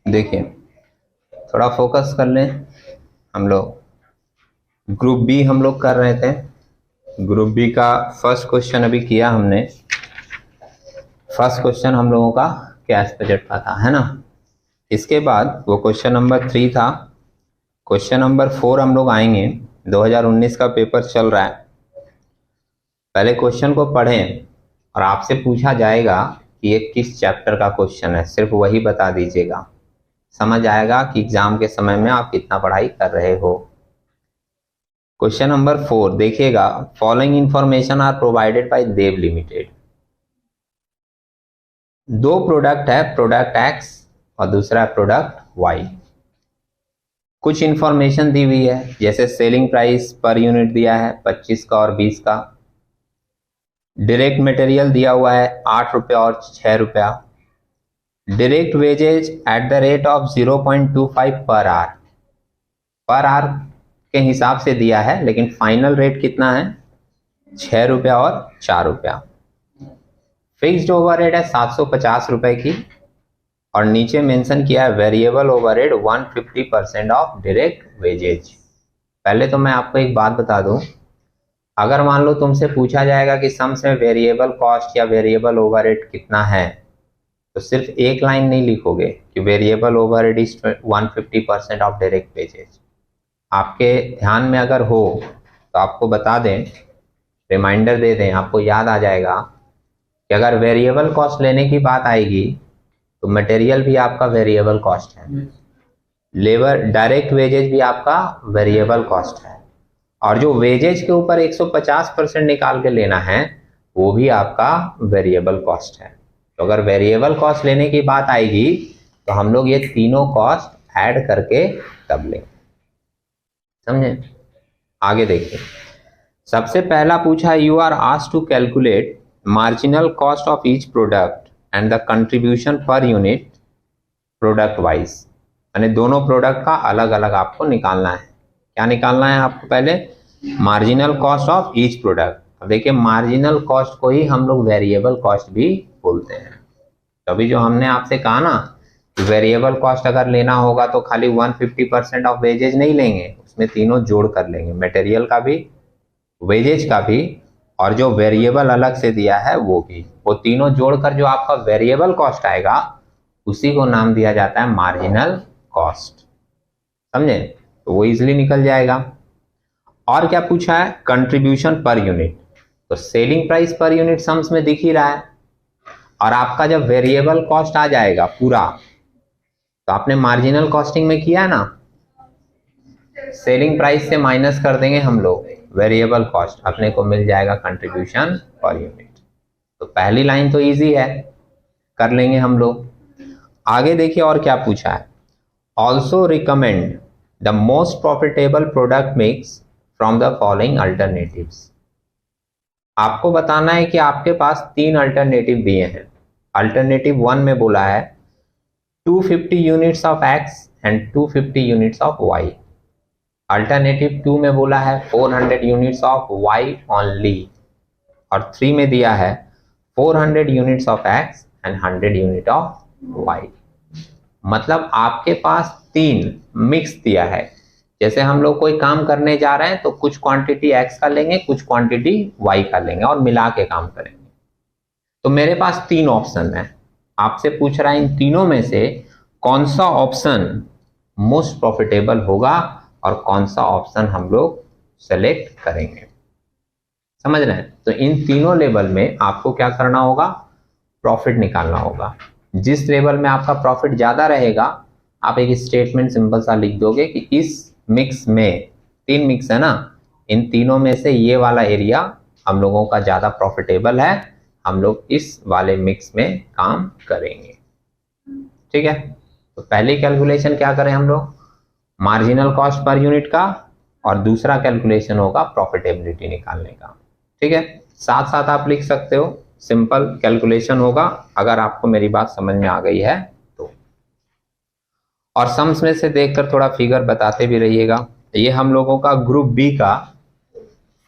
देखिए, थोड़ा फोकस कर लें। हम लोग ग्रुप बी हम लोग कर रहे थे। ग्रुप बी का फर्स्ट क्वेश्चन अभी किया हमने। फर्स्ट क्वेश्चन हम लोगों का कैश बजट का था, है ना। इसके बाद वो क्वेश्चन नंबर 3 था। क्वेश्चन नंबर 4 हम लोग आएंगे। 2019 का पेपर चल रहा है। पहले क्वेश्चन को पढ़ें और आपसे पूछा जाएगा कि ये किस चैप्टर का क्वेश्चन है, सिर्फ वही बता दीजिएगा। समझ आएगा कि एग्जाम के समय में आप कितना पढ़ाई कर रहे हो। क्वेश्चन नंबर 4 देखिएगा। Following information are provided by Dev limited. दो प्रोडक्ट है, प्रोडक्ट एक्स और दूसरा प्रोडक्ट वाई। कुछ इंफॉर्मेशन दी हुई है, जैसे सेलिंग प्राइस पर यूनिट दिया है 25 का और 20 का। डायरेक्ट मटेरियल दिया हुआ है 8 रुपया और 6 रुपया। Direct wages at the rate of 0.25 per our के हिसाब से दिया है, लेकिन फाइनल रेट कितना है 6 रुपया और 4 रुपया। फिक्स्ड ओवरहेड है 750 रुपए की और नीचे मेंशन किया है variable overhead 150% of direct wages. पहले तो मैं आपको एक बात बता दूं, अगर मान लो तुमसे पूछा जाएगा कि सम्स में वेरिएबल कॉस्ट या वेरिएबल ओवरहेड कितना है, तो सिर्फ एक लाइन नहीं लिखोगे कि variable overhead is 150% of direct wages. आपके ध्यान में अगर हो तो आपको बता दें, रिमाइंडर दे दें, आपको याद आ जाएगा कि अगर वेरिएबल कॉस्ट लेने की बात आएगी तो मटेरियल भी आपका वेरिएबल कॉस्ट है, लेबर डायरेक्ट वेजेज भी आपका वेरिएबल कॉस्ट है, और जो वेजेज के ऊपर 150% निकाल के लेना है वो भी आपका वेरिएबल कॉस्ट है। तो अगर वेरिएबल कॉस्ट लेने की बात आएगी तो हम लोग ये तीनों कॉस्ट ऐड करके तब लेंगे, समझे। आगे देखिए, सबसे पहला पूछा, you are asked to calculate marginal cost of each product and the contribution per unit product wise. यानी दोनों प्रोडक्ट का अलग अलग आपको निकालना है। क्या निकालना है आपको? पहले marginal cost of each product. अब देखिए, मार्जिनल कॉस्ट को ही हम लोग वेरिएबल कॉस्ट भी बोलते हैं। तभी जो हमने आपसे कहा ना, वेरिएबल कॉस्ट अगर लेना होगा तो खाली 150% ऑफ वेजेज नहीं लेंगे, उसमें तीनों जोड़ कर लेंगे, मटेरियल का भी, वेजेज का भी, और जो वेरिएबल अलग से दिया है वो भी। वो तीनों जोड़कर जो आपका वेरिएबल कॉस्ट आएगा उसी को नाम दिया जाता है मार्जिनल कॉस्ट, समझे। तो वो इजिली निकल जाएगा। और क्या पूछा है? Contribution per unit. तो selling price per unit sums में दिख ही रहा है, और आपका जब वेरिएबल कॉस्ट आ जाएगा पूरा, तो आपने मार्जिनल कॉस्टिंग में किया ना, सेलिंग प्राइस से माइनस कर देंगे हम लोग वेरिएबल कॉस्ट, अपने को मिल जाएगा कंट्रीब्यूशन पर यूनिट। तो पहली लाइन तो इजी है, कर लेंगे हम लोग। आगे देखिए और क्या पूछा है। Also recommend the most profitable product mix from the following alternatives. आपको बताना है कि आपके पास 3 अल्टरनेटिव दिए हैं। अल्टरनेटिव 1 में बोला है 250 units of X and 250 units of Y. Alternative 2 में बोला है 400 यूनिट्स ऑफ वाई ओनली, और 3 में दिया है 400 units of X and 100 unit of Y. मतलब आपके पास 3 मिक्स दिया है। जैसे हम लोग कोई काम करने जा रहे हैं तो कुछ क्वांटिटी एक्स का लेंगे, कुछ क्वांटिटी वाई का लेंगे और मिला के काम करेंगे। तो मेरे पास 3 ऑप्शन है, आपसे पूछ रहा है इन तीनों में से कौन सा ऑप्शन मोस्ट प्रॉफिटेबल होगा और कौन सा ऑप्शन हम लोग सेलेक्ट करेंगे, समझ रहे हैं। तो इन तीनों लेवल में आपको क्या करना होगा? प्रॉफिट निकालना होगा। जिस लेवल में आपका प्रॉफिट ज्यादा रहेगा, आप एक स्टेटमेंट सिंपल सा लिख दोगे कि इस मिक्स में, 3 मिक्स है ना, इन तीनों में से ये वाला एरिया हम लोगों का ज्यादा प्रॉफिटेबल है, हम लोग इस वाले मिक्स में काम करेंगे, ठीक है। तो पहली कैलकुलेशन क्या करें हम लोग? मार्जिनल कॉस्ट पर यूनिट का, और दूसरा कैलकुलेशन होगा प्रॉफिटेबिलिटी निकालने का, ठीक है। साथ साथ आप लिख सकते हो, सिंपल कैलकुलेशन होगा अगर आपको मेरी बात समझ में आ गई है तो। और सम्स में से देखकर थोड़ा फिगर बताते भी रहिएगा। ये हम लोगों का ग्रुप बी का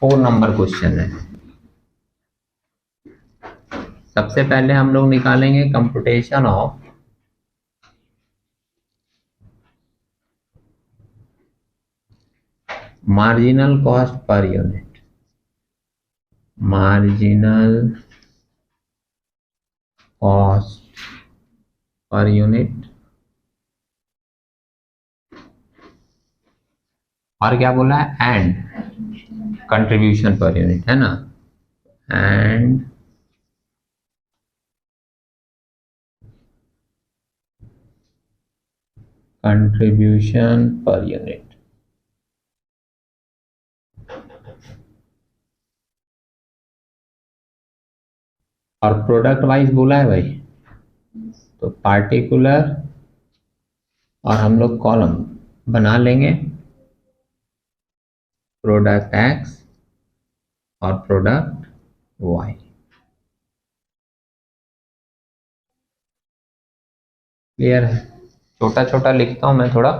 4 नंबर क्वेश्चन है। सबसे पहले हम लोग निकालेंगे computation of marginal cost per unit, marginal cost per unit, और क्या बोला है, एंड कंट्रीब्यूशन पर यूनिट, है ना, एंड कंट्रीब्यूशन पर यूनिट। और प्रोडक्ट वाइज बोला है भाई, तो पार्टिकुलर और हम लोग कॉलम बना लेंगे, प्रोडक्ट एक्स और प्रोडक्ट वाई। क्लियर है? छोटा छोटा लिखता हूं मैं थोड़ा,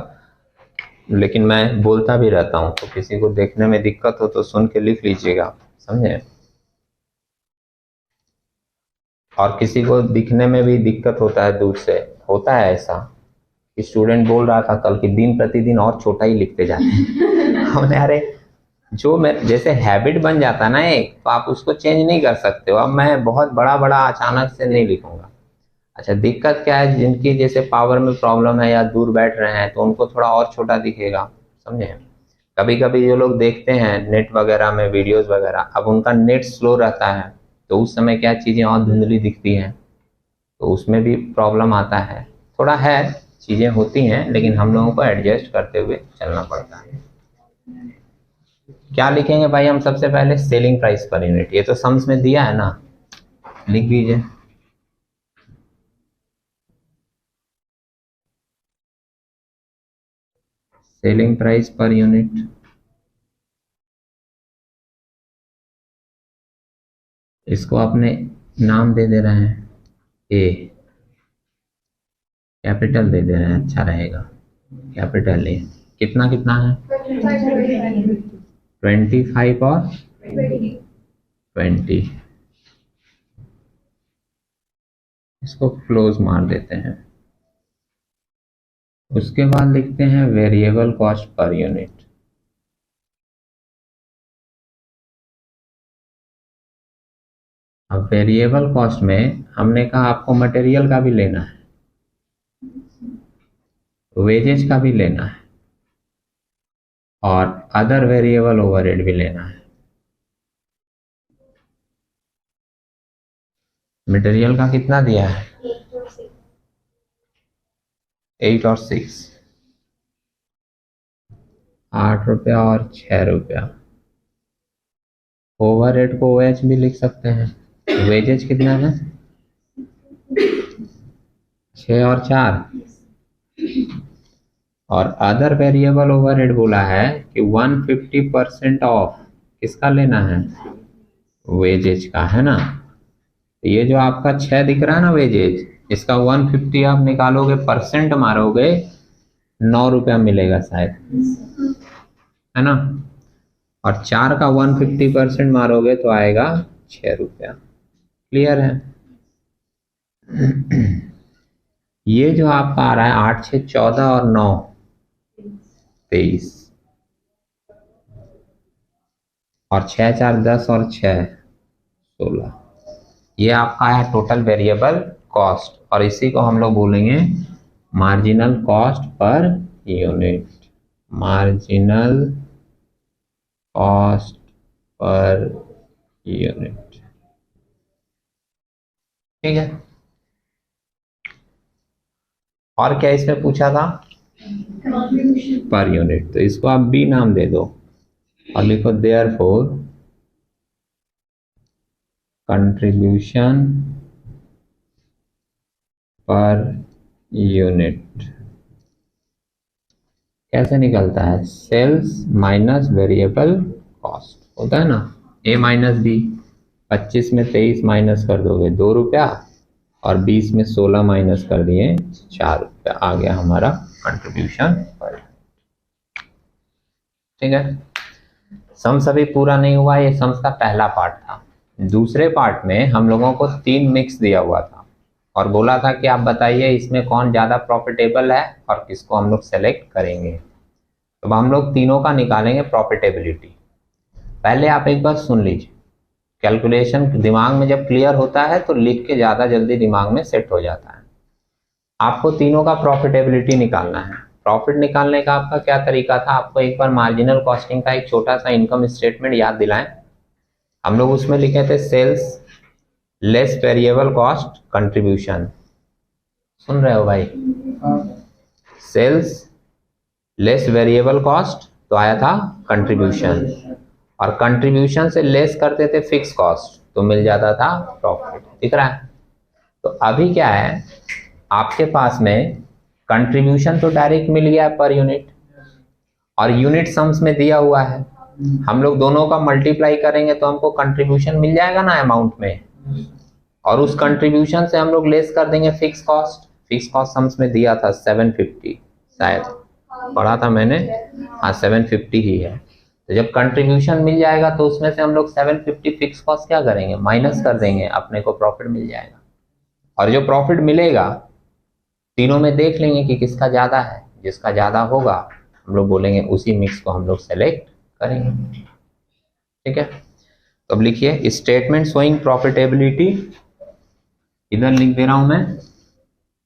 लेकिन मैं बोलता भी रहता हूं, तो किसी को देखने में दिक्कत हो तो सुन के लिख लीजिएगा, समझे? और किसी को दिखने में भी दिक्कत होता है, दूर से होता है ऐसा। स्टूडेंट बोल रहा था कल कि दिन प्रतिदिन और छोटा ही लिखते जाते हैं। हमने अरे जो मैं जैसे हैबिट बन जाता है ना एक, तो आप उसको चेंज नहीं कर सकते हो। अब मैं बहुत बड़ा बड़ा अचानक से नहीं लिखूंगा। अच्छा, दिक्कत क्या है, जिनकी जैसे पावर में प्रॉब्लम है या दूर बैठ रहे हैं तो उनको थोड़ा और छोटा दिखेगा, समझे? कभी कभी जो लोग देखते हैं नेट वगैरह में वीडियोस वगैरह, अब उनका नेट स्लो रहता है तो उस समय क्या चीज़ें और धुंधली दिखती हैं, तो उसमें भी प्रॉब्लम आता है। थोड़ा है, चीज़ें होती हैं, लेकिन हम लोगों को एडजस्ट करते हुए चलना पड़ता है। क्या लिखेंगे भाई हम? सबसे पहले सेलिंग प्राइस पर यूनिट, ये तो सम्स में दिया है ना, लिख दीजिए। सेलिंग प्राइस पर यूनिट, इसको अपने नाम दे दे रहे हैं ए, कैपिटल दे दे रहे हैं, अच्छा रहेगा, कैपिटल ए। कितना कितना है? 25 और 20। इसको क्लोज मार देते हैं। उसके बाद लिखते हैं वेरिएबल कॉस्ट पर यूनिट। अब वेरिएबल कॉस्ट में हमने कहा आपको मटेरियल का भी लेना है, वेजेज का भी लेना है, और अदर वेरिएबल ओवरहेड भी लेना है। मटेरियल का कितना दिया है? 8 और 6, 8 रुपया और 6 रुपया। ओवरहेड को OH भी लिख सकते हैं। वेजेज कितना है? 6 और 4। और अदर वेरिएबल ओवरहेड बोला है कि 150% ऑफ किसका लेना है? वेजेज का, है ना। तो ये जो आपका 6 दिख रहा है ना वेजेज, इसका 150 आप निकालोगे, परसेंट मारोगे, 9 रुपया मिलेगा शायद, है ना। और 4 का 150% मारोगे तो आएगा 6 रुपया। क्लियर है? ये जो आपका आ रहा है 8 6 14 और 9 23, और 6 4 10 और 6 16, ये आपका है टोटल वेरिएबल कॉस्ट। और इसी को हम लोग बोलेंगे marginal cost per unit, marginal cost per unit. ठीक है। और क्या इसमें पूछा था? पर यूनिट, तो इसको आप बी नाम दे दो और लिखो देयरफॉर कंट्रीब्यूशन पर यूनिट कैसे निकलता है? सेल्स माइनस वेरिएबल कॉस्ट होता है ना, ए माइनस बी। 25 में 23 माइनस कर दोगे 2 रुपया, और 20 में 16 माइनस कर दिए 4 रुपया, आ गया हमारा कंट्रीब्यूशन पर। ठीक है। सम्स अभी पूरा नहीं हुआ, ये सम्स का पहला पार्ट था। दूसरे पार्ट में हम लोगों को 3 मिक्स दिया हुआ था और बोला था कि आप बताइए इसमें कौन ज़्यादा प्रॉफिटेबल है और किसको हम लोग सेलेक्ट करेंगे। तो हम लोग तीनों का निकालेंगे प्रॉफिटेबिलिटी। पहले आप एक बार सुन लीजिए, कैलकुलेशन दिमाग में जब क्लियर होता है तो लिख के ज़्यादा जल्दी दिमाग में सेट हो जाता है। आपको तीनों का प्रॉफिटेबिलिटी निकालना है। प्रॉफिट निकालने का आपका क्या तरीका था, आपको एक बार मार्जिनल कॉस्टिंग का एक छोटा सा इनकम स्टेटमेंट याद दिलाएं। हम लोग उसमें लिखे थे sales less variable cost contribution. सुन रहे हो भाई? सेल्स लेस वेरिएबल कॉस्ट तो आया था कंट्रीब्यूशन, और कंट्रीब्यूशन से लेस करते थे फिक्स कॉस्ट तो मिल जाता था प्रॉफिट। दिख रहा है? तो अभी क्या है, आपके पास में कंट्रीब्यूशन तो डायरेक्ट मिल गया पर यूनिट, और यूनिट सम्स में दिया हुआ है। हम लोग दोनों का मल्टीप्लाई करेंगे तो हमको कंट्रीब्यूशन मिल जाएगा ना अमाउंट में, और उस कंट्रीब्यूशन से हम लोग लेस कर देंगे fix cost. Fix cost sums में दिया था 750, शायद पढ़ा था मैंने, हाँ 750 ही है। तो जब कंट्रीब्यूशन मिल जाएगा तो उसमें से हम लोग 750 फिक्स कॉस्ट क्या करेंगे, माइनस कर देंगे, अपने को प्रॉफिट मिल जाएगा। और जो प्रॉफिट मिलेगा तीनों में देख लेंगे कि किसका ज़्यादा है, जिसका ज़्यादा होगा हम लोग बोलेंगे उसी मिक्स को हम लोग सेलेक्ट करेंगे। ठीक है, तो अब लिखिए स्टेटमेंट शोइंग प्रॉफिटेबिलिटी, इधर लिख दे रहा हूं मैं,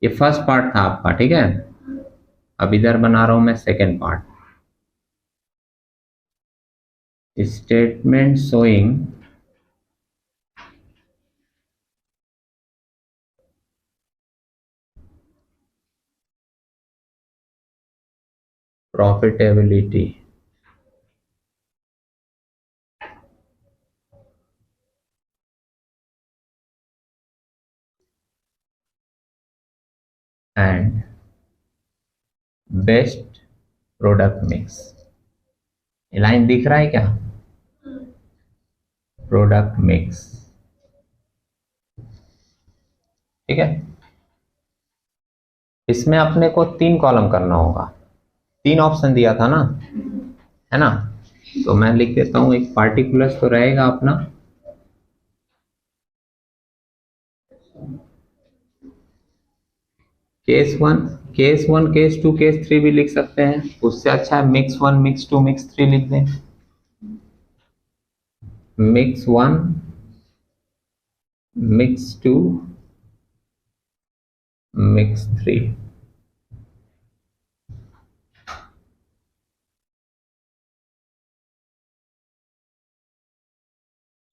ये फर्स्ट पार्ट था आपका। ठीक है, अब इधर बना रहा हूं मैं second part, statement showing profitability. And best product mix. ये लाइन दिख रहा है क्या? Product mix. ठीक है, इसमें अपने को 3 कॉलम करना होगा, 3 ऑप्शन दिया था ना, है ना? तो मैं लिख देता हूं, एक पार्टिकुलर्स तो रहेगा अपना, केस 1, केस 1, केस 2, केस 3 भी लिख सकते हैं। उससे अच्छा है मिक्स 1, मिक्स 2, मिक्स 3 लिख दें। Mix 1, mix 2, mix 3।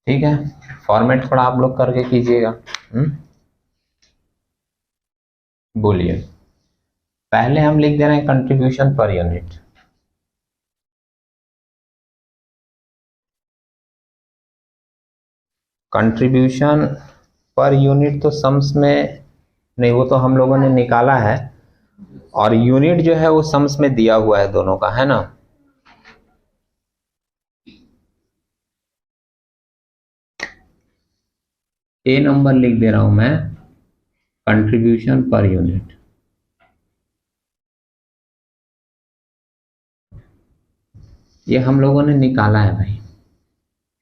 ठीक है, फॉर्मेट थोड़ा आप लोग करके कीजिएगा। बोलिए, पहले हम लिख दे रहे हैं contribution per unit. Contribution per unit तो सम्स में नहीं, वो तो हम लोगों ने निकाला है, और यूनिट जो है वो सम्स में दिया हुआ है दोनों का, है ना? ए नंबर लिख दे रहा हूं मैं, कंट्रीब्यूशन पर यूनिट। ये हम लोगों ने निकाला है भाई,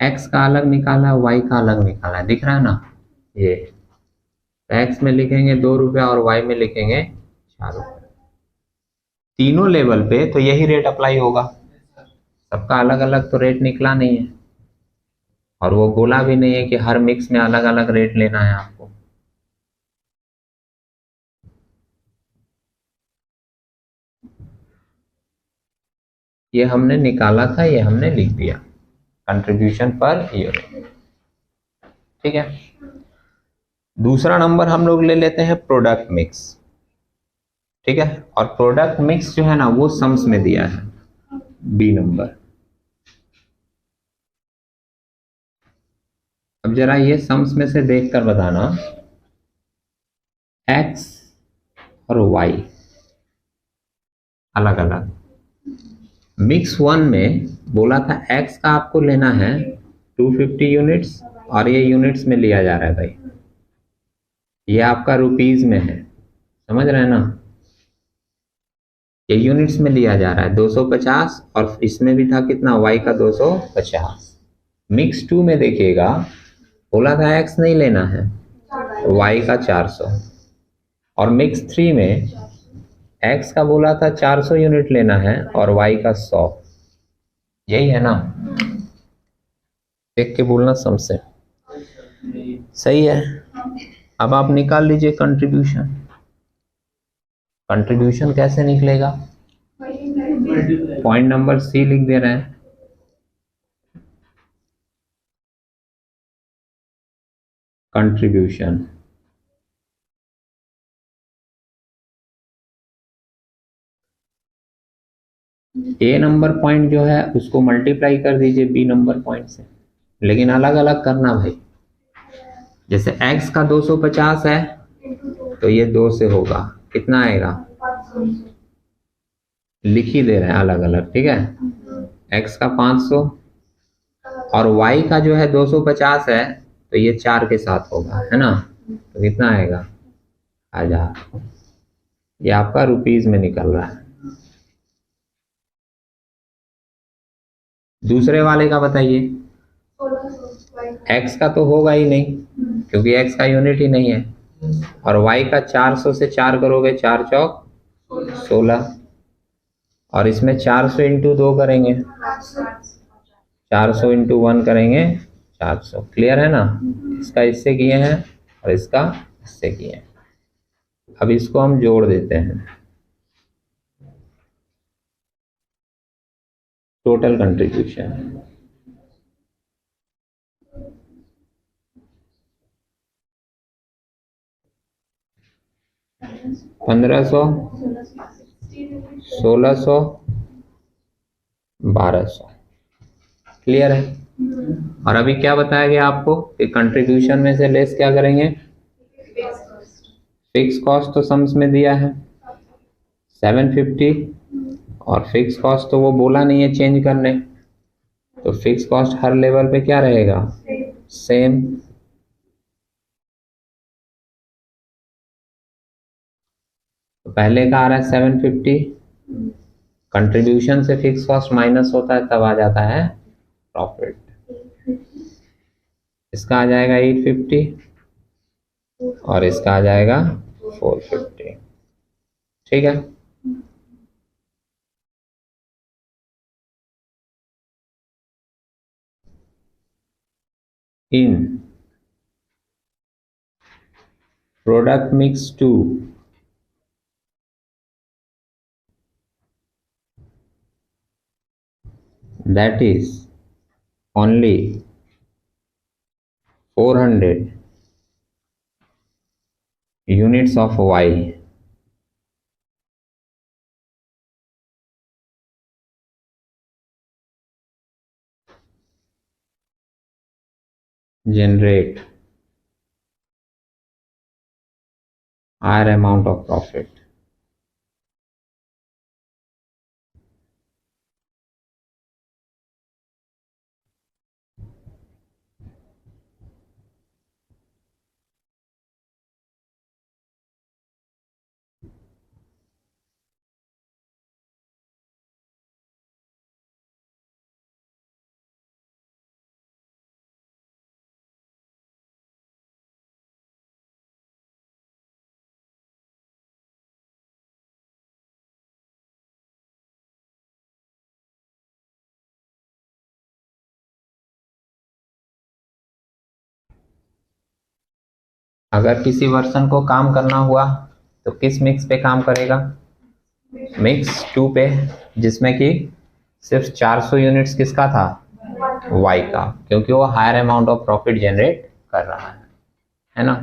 एक्स का अलग निकाला है, वाई का अलग निकाला है, दिख रहा है ना? ये एक्स में लिखेंगे 2 रुपया और वाई में लिखेंगे 4 रुपये। तीनों लेवल पे तो यही रेट अप्लाई होगा, सबका अलग अलग तो रेट निकला नहीं है, और वो बोला भी नहीं है कि हर मिक्स में अलग अलग रेट लेना है आपको। ये हमने निकाला था, ये हमने लिख दिया, कंट्रीब्यूशन पर यूनिट। ठीक है, दूसरा नंबर हम लोग ले लेते हैं प्रोडक्ट मिक्स। ठीक है, और प्रोडक्ट मिक्स जो है ना वो सम्स में दिया है, बी नंबर। अब जरा ये सम्स में से देखकर बताना, एक्स और वाई अलग अलग। मिक्स 1 में बोला था एक्स का आपको लेना है 250 यूनिट्स, और ये यूनिट्स में लिया जा रहा है भाई, ये आपका रुपीज में है, समझ रहे हैं ना? ये यूनिट्स में लिया जा रहा है 250, और इसमें भी था कितना, वाई का 250। मिक्स 2 में देखिएगा, बोला था एक्स नहीं लेना है, वाई का 400, और मिक्स 3 में एक्स का बोला था 400 यूनिट लेना है और वाई का 100, यही है ना, देख के बोलना समझे, सही है। अब आप निकाल लीजिए कंट्रीब्यूशन। कंट्रीब्यूशन कैसे निकलेगा, पॉइंट नंबर सी लिख दे रहे हैं, कंट्रीब्यूशन। ए नंबर पॉइंट जो है उसको मल्टीप्लाई कर दीजिए बी नंबर पॉइंट से, लेकिन अलग अलग करना भाई। जैसे x का 250 है तो ये 2 से होगा, कितना आएगा, लिख ही दे रहे हैं अलग अलग, ठीक है। x का 500 और y का जो है 250 है तो ये 4 के साथ होगा, है ना, तो कितना आएगा 1000। ये आपका रुपीज में निकल रहा है। दूसरे वाले का बताइए, x का तो होगा ही नहीं क्योंकि x का यूनिट ही नहीं है, और y का 400 से 4 करोगे, 4 चौक 16, और इसमें 400 इंटू 2 करेंगे, 400 इंटू 1 करेंगे 400। क्लियर है ना, इसका इससे किए हैं और इसका इससे किए हैं। अब इसको हम जोड़ देते हैं, टोटल कंट्रीब्यूशन 1500, 1600, 1200। क्लियर है। और अभी क्या बताया गया आपको कि कंट्रीब्यूशन में से लेस क्या करेंगे, फिक्स कॉस्ट तो सम्स में दिया है 750, और फिक्स कॉस्ट तो वो बोला नहीं है चेंज करने, तो फिक्स कॉस्ट हर लेवल पे क्या रहेगा, सेम। तो पहले का आ रहा है 750, कंट्रीब्यूशन से फिक्स कॉस्ट माइनस होता है तब आ जाता है प्रॉफिट। इसका आ जाएगा 850 और इसका आ जाएगा 450, ठीक है। इन product mix 2, that is only 400 units of Y generate higher amount of profit. अगर किसी वर्जन को काम करना हुआ तो किस मिक्स पे काम करेगा, मिक्स 2 पे, जिसमें कि सिर्फ 400 यूनिट्स किसका था, वाई का, क्योंकि वो higher amount of profit generate कर रहा है ना।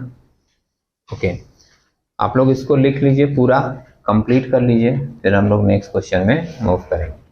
ओके, आप लोग इसको लिख लीजिए, पूरा कंप्लीट कर लीजिए, फिर हम लोग नेक्स्ट क्वेश्चन में मूव करेंगे।